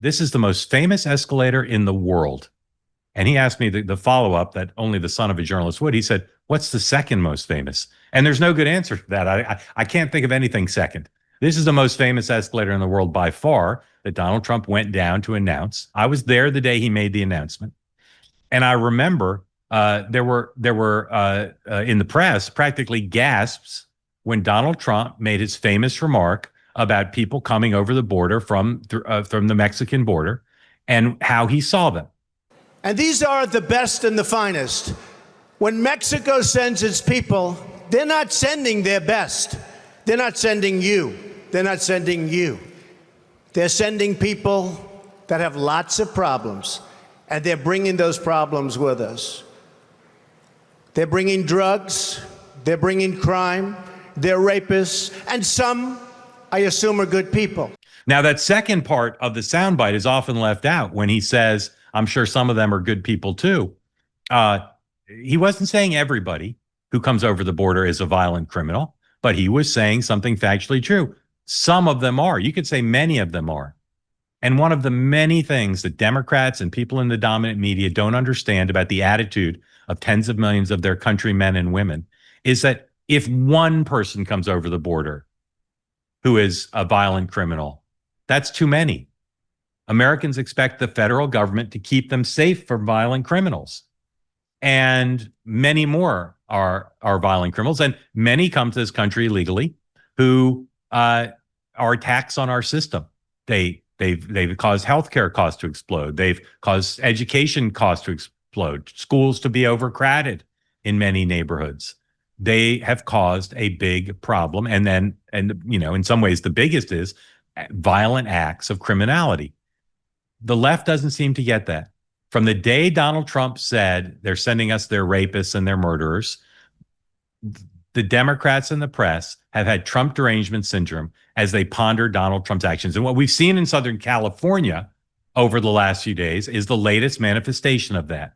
this is the most famous escalator in the world. And he asked me the follow-up that only the son of a journalist would. He said, what's the second most famous? And there's no good answer to that. I can't think of anything second. This is the most famous escalator in the world by far that Donald Trump went down to announce. I was there the day he made the announcement. And I remember there were in the press practically gasps when Donald Trump made his famous remark about people coming over the border from the Mexican border and how he saw them. And these are the best and the finest. When Mexico sends its people, they're not sending their best. They're not sending you. They're not sending you. They're sending people that have lots of problems, and they're bringing those problems with us. They're bringing drugs, they're bringing crime, they're rapists, and some, I assume, are good people. Now, that second part of the soundbite is often left out when he says, I'm sure some of them are good people too. He wasn't saying everybody who comes over the border is a violent criminal, but he was saying something factually true. Some of them are. You could say many of them are. And one of the many things that Democrats and people in the dominant media don't understand about the attitude of tens of millions of their countrymen and women is that if one person comes over the border who is a violent criminal, that's too many. Americans expect the federal government to keep them safe from violent criminals. And many more are violent criminals. And many come to this country illegally who are attacks on our system. They've caused healthcare costs to explode. They've caused education costs to explode, schools to be overcrowded in many neighborhoods. They have caused a big problem. And in some ways, the biggest is violent acts of criminality. The left doesn't seem to get that. From the day Donald Trump said they're sending us their rapists and their murderers, the Democrats and the press have had Trump derangement syndrome as they ponder Donald Trump's actions. And what we've seen in Southern California over the last few days is the latest manifestation of that.